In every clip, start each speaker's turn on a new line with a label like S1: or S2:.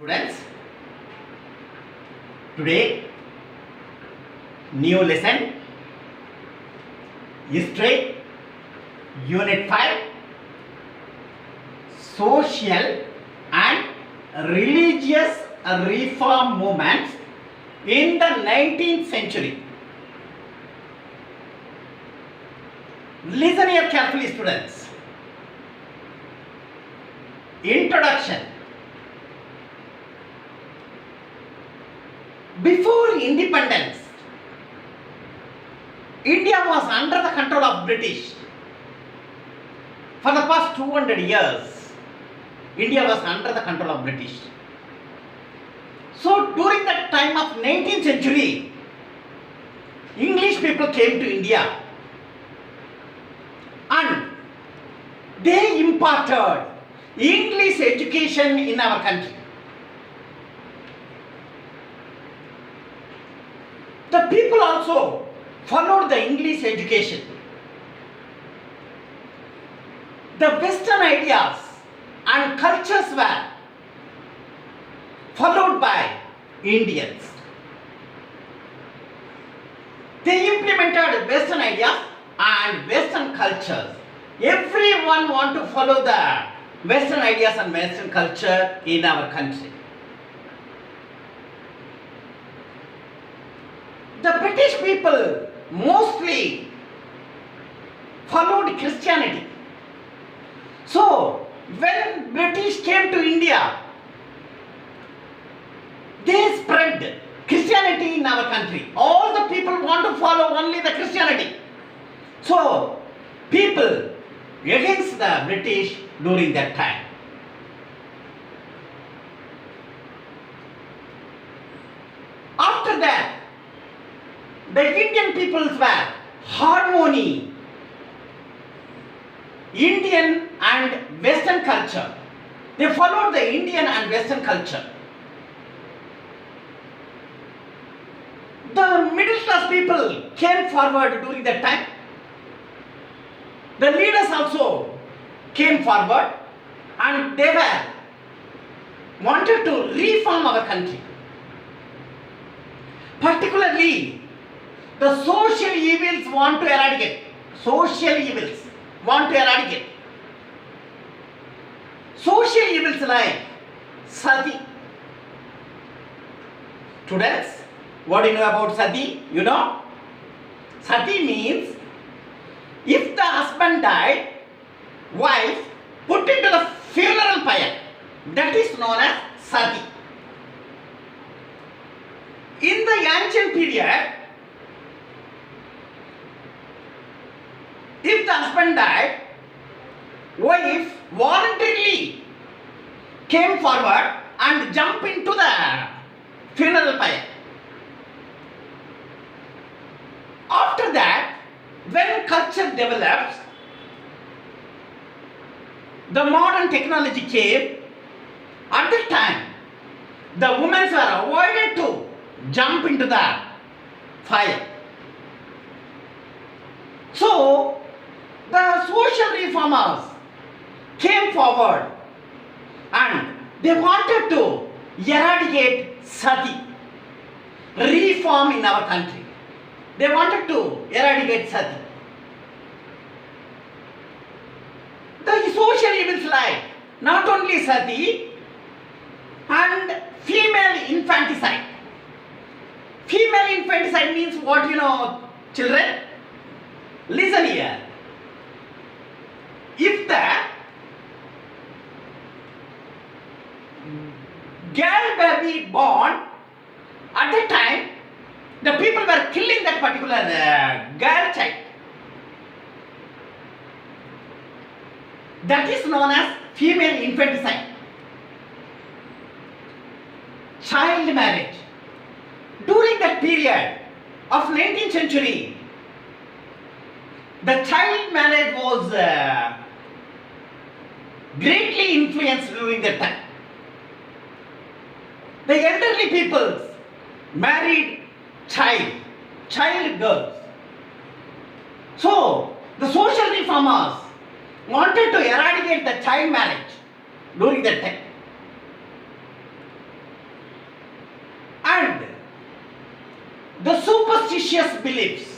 S1: Students, today new lesson history unit 5 social and religious reform movements in the 19th century. Listen here carefully, students. Introduction. Before independence, India was under the control of British. For the past 200 years, India was under the control of British. So during the time of 19th century, English people came to India and they imparted English education in our country. The people also followed the English education. The Western ideas and cultures were followed by Indians. They implemented Western ideas and Western cultures. Everyone want to follow the Western ideas and Western culture in our country. The British people mostly followed Christianity. So, when British came to India, they spread Christianity in our country. All the people want to follow only the Christianity. So, people against the British during that time. After that, the Indian peoples were harmony, Indian and Western culture. They followed the Indian and Western culture. The middle class people came forward during that time. The leaders also came forward and they wanted to reform our country. Particularly, the social evils want to eradicate. Social evils want to eradicate. Social evils like sati. Students, what do you know about sati? You know? Sati means if the husband died, wife put into the funeral pyre. That is known as sati. In the ancient period, if the husband died, wife voluntarily came forward and jumped into the funeral pyre. After that, when culture develops, the modern technology came. At that time, the women were avoided to jump into the fire. So, the social reformers came forward and they wanted to eradicate sati, reform in our country. They wanted to eradicate sati. The social evils like not only sati and female infanticide. Female infanticide means what, you know, children? Listen here. If the girl baby born, at that time, the people were killing that particular girl child. That is known as female infanticide. Child marriage. During that period of 19th century, the child marriage was greatly influenced during that time. The elderly peoples married child girls. So, the social reformers wanted to eradicate the child marriage during that time. superstitious beliefs.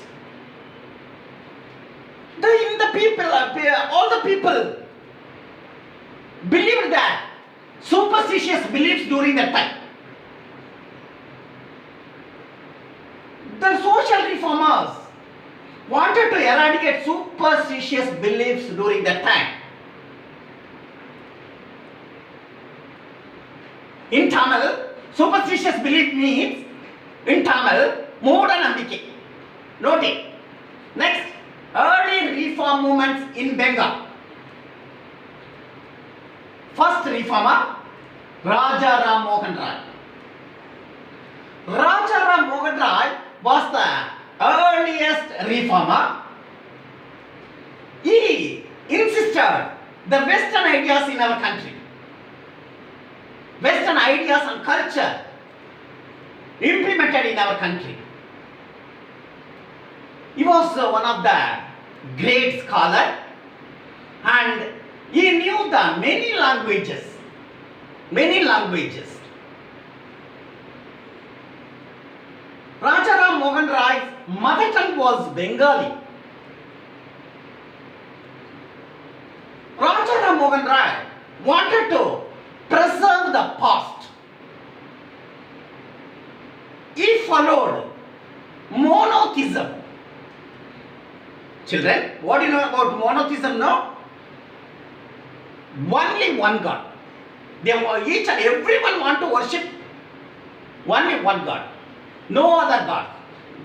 S1: All the people believed that superstitious beliefs during that time. The social reformers wanted to eradicate superstitious beliefs during that time. In Tamil, superstitious belief means, in Tamil, Mooda Nambike. Note it. Next, early reform movements in Bengal. First reformer, Raja Ram Mohan Rai. Raja Ram Mohan Rai was the earliest reformer. He insisted the Western ideas in our country, Western ideas and culture implemented in our country. He was one of the great scholar, and he knew the many languages. Rajaram Mohan Rai's mother tongue was Bengali. Rajaram Mohan Rai wanted to preserve the past. He followed monotheism. Children, what do you know about monotheism now? Only one God. Each and everyone want to worship only one God. No other God.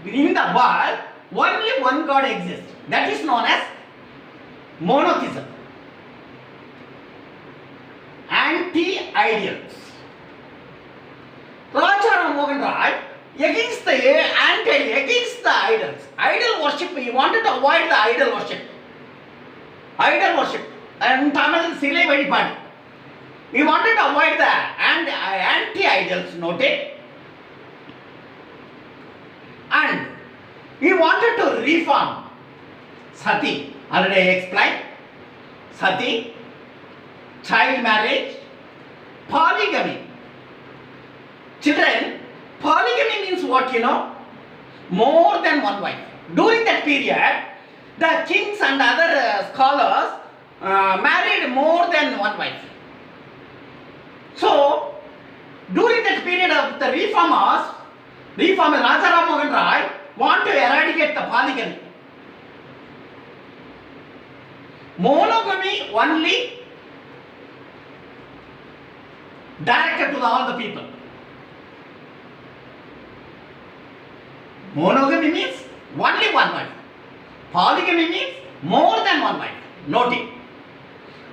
S1: In the world, only one God exists. That is known as monotheism. Anti-ideals. Raja Mohan Rai against the idols. Idol worship, he wanted to avoid the idol worship. And Tamil Sile Vedipadi. He wanted to avoid the anti-idols, noted. And he wanted to reform Sati. Already I explained. Sati, child marriage, polygamy. Children, polygamy means what you know? More than one wife. During that period, the kings and other scholars married more than one wife. So, during that period of the reformer Rajaram Mohan Rai want to eradicate the polygamy. Monogamy only directed to all the people. Monogamy means only one wife. Polygamy means more than one wife. Note it.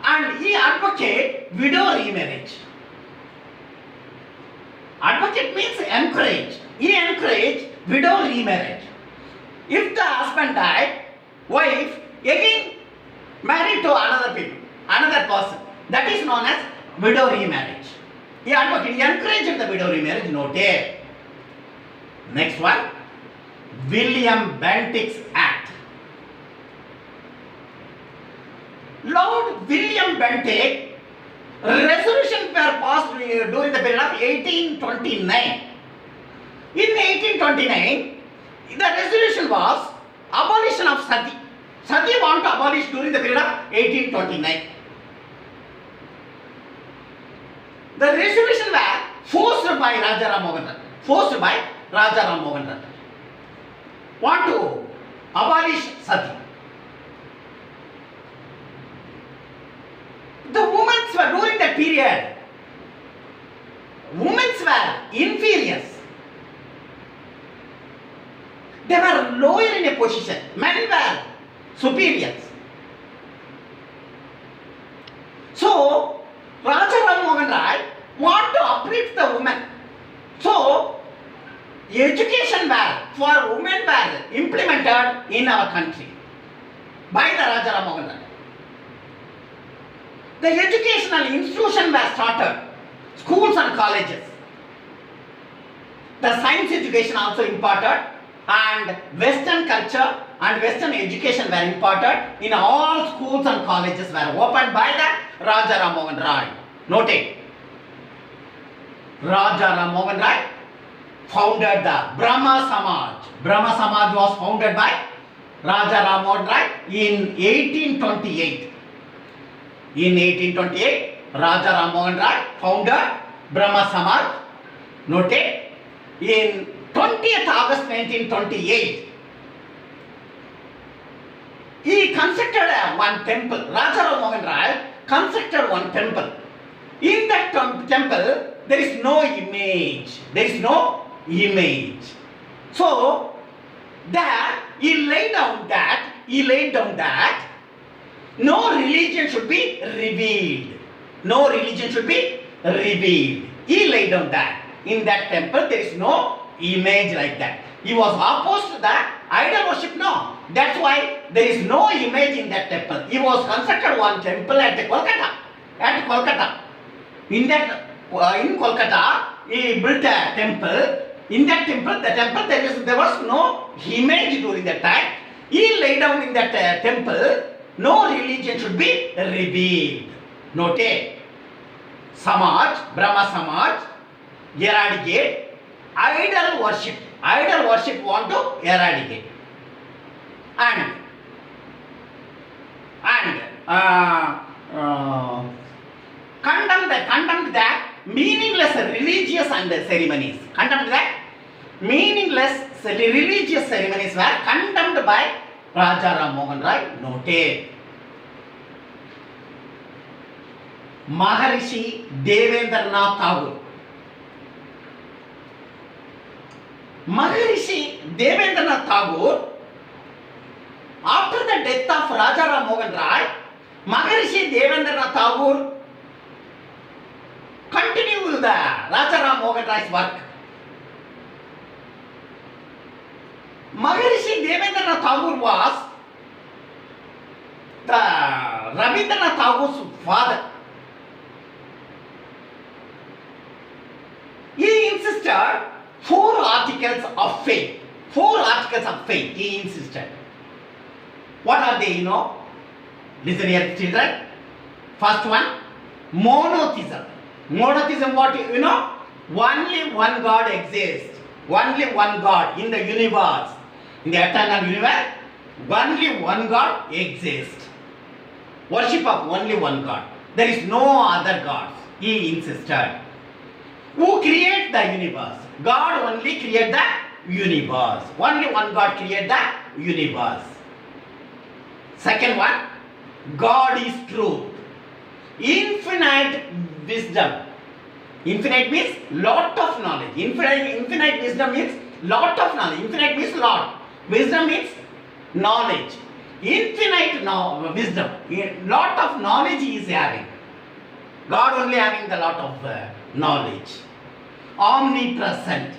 S1: And he advocate widow remarriage. Advocate means encourage. He encouraged widow remarriage. If the husband died, wife again married to another person. That is known as widow remarriage. He encouraged the widow remarriage. Noted. Next one, William Bentinck's Act. Lord William Bentinck resolutions were passed during the period of 1829. In 1829, the resolution was abolition of Sati. Sati want to abolish during the period of 1829. The resolution were forced by Rajaram Mohan Rai. Want to abolish Sati. The women were during that period. Women were inferiors. They were lower in a position. Men were superiors. So, Rajaram Mohan Rai want to uplift the women. So, education for women were implemented in our country by the Rajaram Mohan Rai. The educational institutions were started, schools and colleges. The science education also imparted, and Western culture and Western education were imparted in all schools and colleges were opened by the Rajaram Mohan Rai. Note it. Rajaram Mohan Rai founded the Brahma Samaj. Brahma Samaj was founded by Raja Ram Mohan Rai in 1828. In 1828, Raja Ram Mohan Rai founded Brahma Samaj. Note, in 20th August 1928, he constructed one temple. Raja Ram Mohan Rai constructed one temple. In that temple, there is no image. There is no image. So, that he laid down that no religion should be revealed. No religion should be revealed. He laid down that. In that temple, there is no image like that. He was opposed to the idol worship. No. That's why there is no image in that temple. He was constructed one temple at Kolkata. In Kolkata, he built a temple. In that temple, there was no image during that time. He laid down in that temple, no religion should be revealed. Note, Samaj, Brahma Samaj, eradicate idol worship. Idol worship want to eradicate. And condemned that meaningless religious and ceremonies. Condemned that meaningless religious ceremonies were condemned by Raja Ram Mohan Rai. Noted. Maharishi Devendranath Tagore. Maharishi Devendranath Tagore, after the death of Raja Ram Mohan Rai, Maharishi Devendranath Tagore continued the Raja Ram Mohan Rai's work. Maharishi Devendranath Tagore was the Rabindranath Tagore's father. He insisted 4 articles of faith. 4 articles of faith he insisted. What are they, you know? Listen here, children. First one, monotheism. Monotheism, what you know? Only one God exists. Only one God in the universe. In the eternal universe, only one God exists. Worship of only one God. There is no other gods. He insisted. Who created the universe? God only created the universe. Only one God created the universe. Second one, God is truth. Infinite wisdom. Infinite means lot of knowledge. Infinite wisdom means lot of knowledge. Infinite means lot. Wisdom means knowledge. Infinite wisdom. Lot of knowledge he is having. God only having the lot of knowledge. Omnipresent.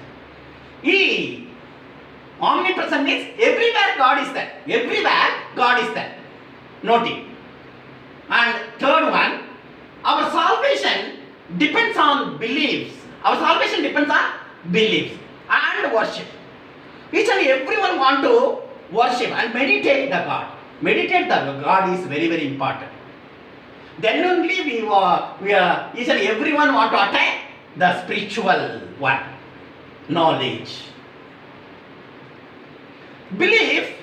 S1: Omnipresent means everywhere God is there. Everywhere God is there. Noting. And third one, our salvation depends on beliefs. Our salvation depends on beliefs and worship. Each and everyone want to worship and meditate the God. Meditate the God is very, very important. Then only each and everyone want to attain the spiritual one, knowledge. Belief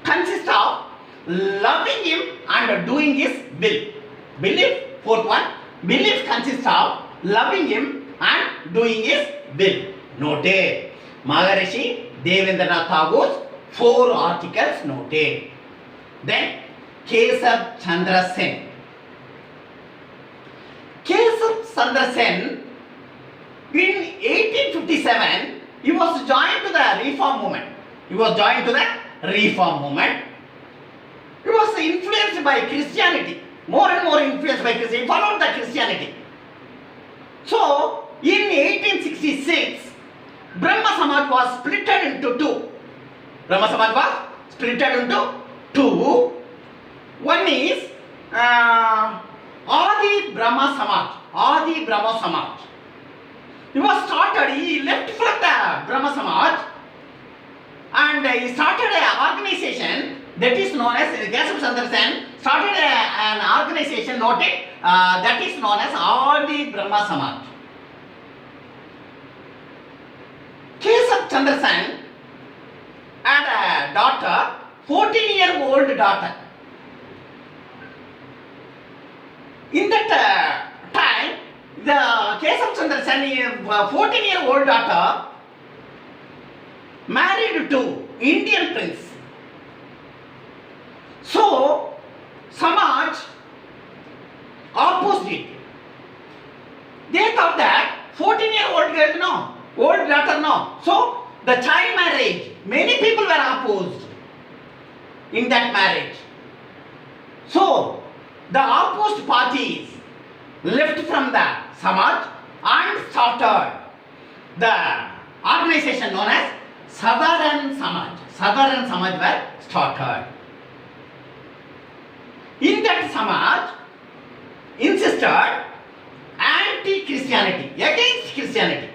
S1: consists of loving Him and doing His will. Belief, fourth one, belief consists of loving Him and doing His will. Noted. Maharishi Devendranath Tagore's 4 articles noted. Then Kesab Chandra Sen. Kesab Chandra Sen, in 1857, he was joined to the Reform movement. He was influenced by Christianity. More and more influenced by Christianity. He followed the Christianity. So, in 1866, Brahma Samaj was split into 2. Brahma Samaj was split into 2. One is Adi Brahma Samaj. He left from the Brahma Samaj and he started an organization that is known as, Kesab Chandra Sen started an organization that is known as Adi Brahma Samaj. Keshav Chandra Sen had a daughter, 14-year-old daughter. In that time, the Keshav Chandra Sen, 14-year-old daughter, married to Indian prince. So, Samaj opposed it. They thought that 14-year-old girl no, old daughter no. So, the child marriage, many people were opposed in that marriage. So, the opposed parties left from the Samaj and started the organization known as Sadharan Samaj. Sadharan Samaj were started. In that Samaj insisted anti-Christianity, against Christianity.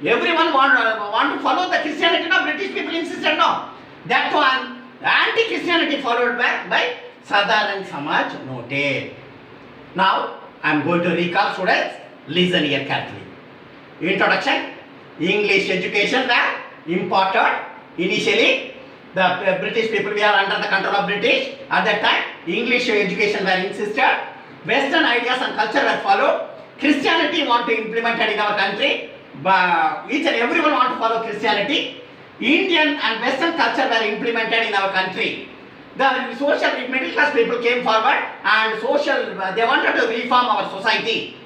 S1: Everyone want to follow the Christianity, no? British people insisted no. That one, anti-Christianity followed by Sadharan Samaj noted. Now, I am going to recall students, listen here carefully. Introduction, English education were imported initially. The British people were under the control of British. At that time, English education were insisted. Western ideas and culture were followed. Christianity want to implement it in our country. Each and everyone want to follow Christianity. Indian and Western culture were implemented in our country. The social middle class people came forward and they wanted to reform our society.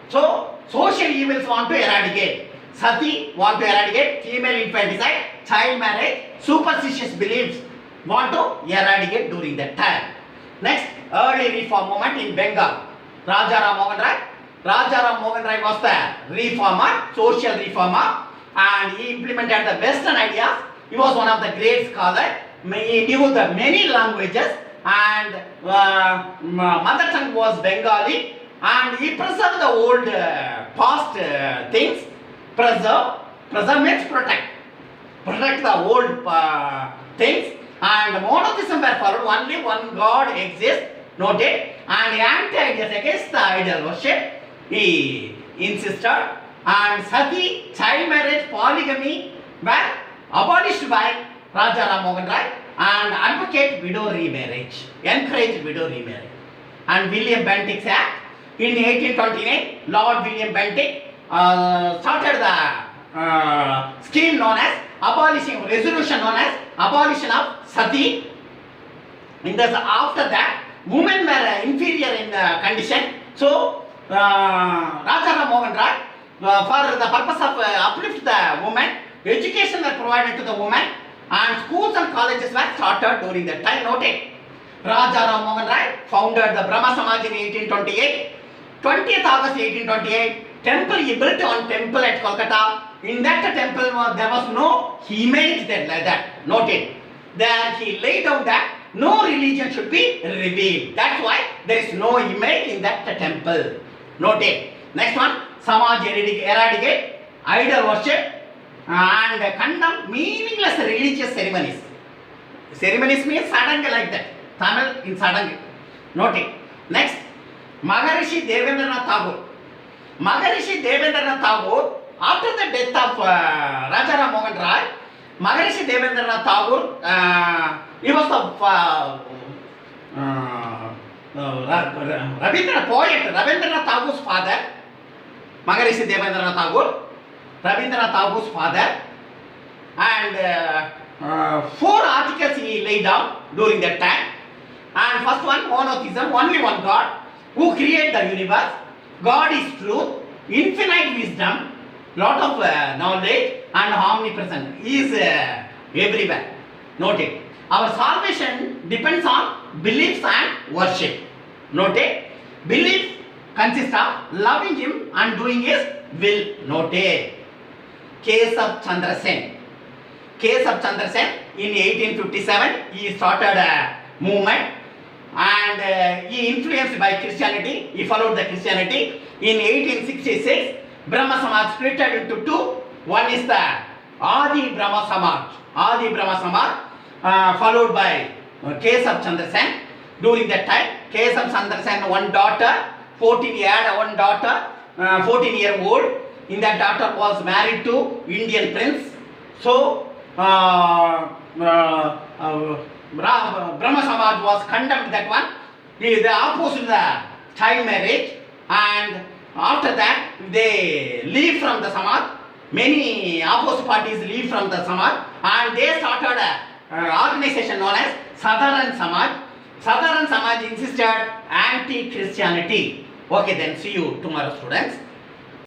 S1: So, social evils want to eradicate. Sati want to eradicate, female infanticide, child marriage, superstitious beliefs want to eradicate during that time. Next, early reform movement in Bengal. Rajaram Mohan Rai. Rajaram Mohan Rai was the reformer, social reformer, and he implemented the Western ideas. He was one of the great scholars. He knew the many languages and mother tongue was Bengali, and he preserved the old past things. Preserve means protect the old things, and monotheism were followed. Only one God exists, noted, and anti-ideas against the idol worship he insisted, and sati, child marriage, polygamy were abolished by Rajaram Mohan Rai, and advocate widow remarriage, encouraged widow remarriage. And William Bentinck's Act in 1829, Lord William Bentinck started the scheme known as resolution known as abolition of sati. After that, women were inferior in condition. So, Rajaram Mohan Rai, for the purpose of uplift the women, education were provided to the women, and schools and colleges were started during that time. Noted, Rajaram Mohan Rai founded the Brahma Samaj in 1828. 20th August 1828. Temple he built on temple at Kolkata. In that temple there was no image there like that. Noted. There he laid down that no religion should be revealed. That's why there is no image in that temple. Noted. Next one, Samaj eradicate idol worship and condemn meaningless religious ceremonies. Ceremonies means sadang like that. Tamil in sadang. Noted. Next, Maharishi Devendranath Tagore. Maharishi Devendranath Tagore, after the death of Rajaram Mohan Rai, Maharishi Devendranath Tagore, he was the Rabindranath Tagore's father. Maharishi Devendranath Tagore, Rabindranath Tagore's father, and 4 articles he laid down during that time. And first one, monotheism, only one God who created the universe. God is truth, infinite wisdom, lot of knowledge, and omnipresent. He is everywhere. Noted. Our salvation depends on beliefs and worship. Noted. Belief consists of loving Him and doing His will. Noted. Keshav Chandra Sen. Keshav Chandra Sen in 1857 he started a movement, and he influenced by Christianity. He followed the Christianity. In 1866, Brahma Samaj split into two. One is the Adi Brahma Samaj. Adi Brahma Samaj, followed by Keshav Chandra Sen. During that time, Keshav Chandra Sen one daughter, 14-year-old. In that daughter was married to Indian prince. So, Brahma Samaj was condemned that one. They opposed the child marriage, and after that they leave from the Samaj. Many opposite parties leave from the Samaj, and they started a organization known as Sadharan Samaj. Sadharan Samaj insisted anti-Christianity. Okay, then see you tomorrow, students.